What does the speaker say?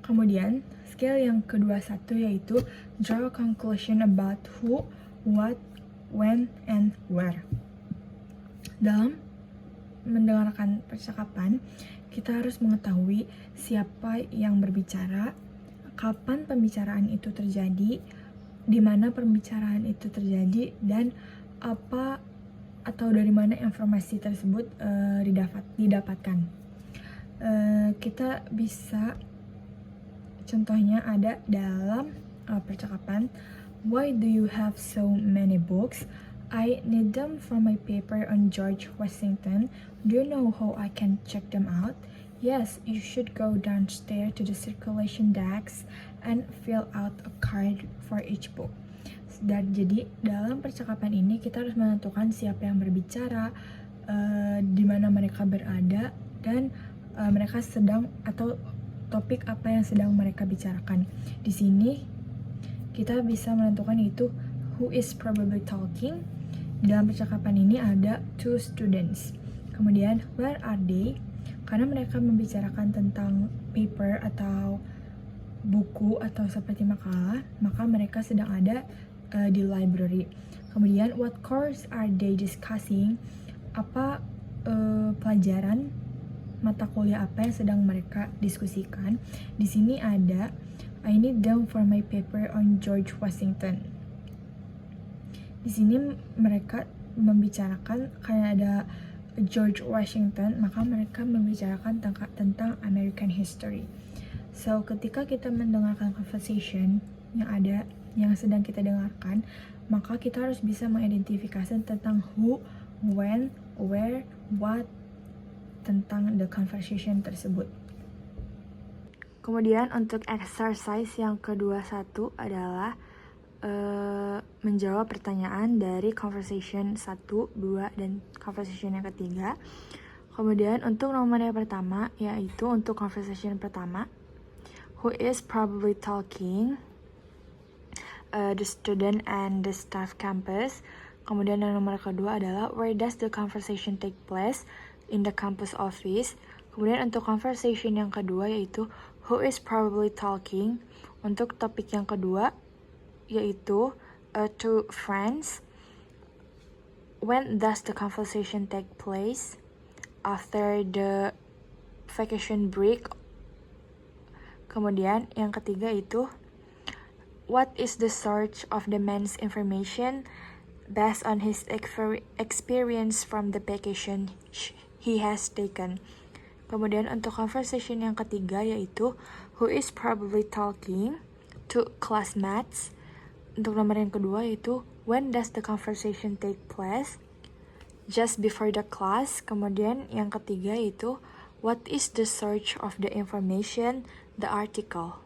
Kemudian, skill yang ke-21 yaitu draw a conclusion about who, what, when, and where. Dalam mendengarkan percakapan, kita harus mengetahui siapa yang berbicara, kapan pembicaraan itu terjadi, di mana pembicaraan itu terjadi, dan apa atau dari mana informasi tersebut didapatkan. Kita bisa, contohnya ada dalam percakapan, why do you have so many books? I need them for my paper on George Washington. Do you know how I can check them out? Yes, you should go downstairs to the circulation desk and fill out a card for each book. Dan jadi dalam percakapan ini kita harus menentukan siapa yang berbicara, di mana mereka berada, dan mereka sedang atau topik apa yang sedang mereka bicarakan. Di sini kita bisa menentukan itu who is probably talking. Dalam percakapan ini ada two students. Kemudian where are they? Karena mereka membicarakan tentang paper atau buku atau seperti makalah, maka mereka sedang ada di library. Kemudian what course are they discussing? Apa pelajaran mata kuliah apa yang sedang mereka diskusikan? Di sini ada I need them for my paper on George Washington. Di sini mereka membicarakan karena ada George Washington, maka mereka membicarakan tentang American history. So, ketika kita mendengarkan conversation yang sedang kita dengarkan, maka kita harus bisa mengidentifikasi tentang who, when, where, what, tentang the conversation tersebut. Kemudian untuk exercise yang ke-21 adalah menjawab pertanyaan dari conversation 1, 2, dan conversation yang ketiga. Kemudian untuk nomor yang pertama, yaitu untuk conversation pertama, who is probably talking, the student and the staff campus. Kemudian yang nomor kedua adalah where does the conversation take place, in the campus office. Kemudian untuk conversation yang kedua yaitu who is probably talking. Untuk topik yang kedua yaitu two friends. When does the conversation take place? After the vacation break. Kemudian yang ketiga itu what is the source of the man's information based on his experience from the vacation he has taken. Kemudian untuk conversation yang ketiga yaitu who is probably talking to classmates. Untuk nomor yang kedua yaitu when does the conversation take place? Just before the class. Kemudian yang ketiga yaitu what is the source of the information, the article.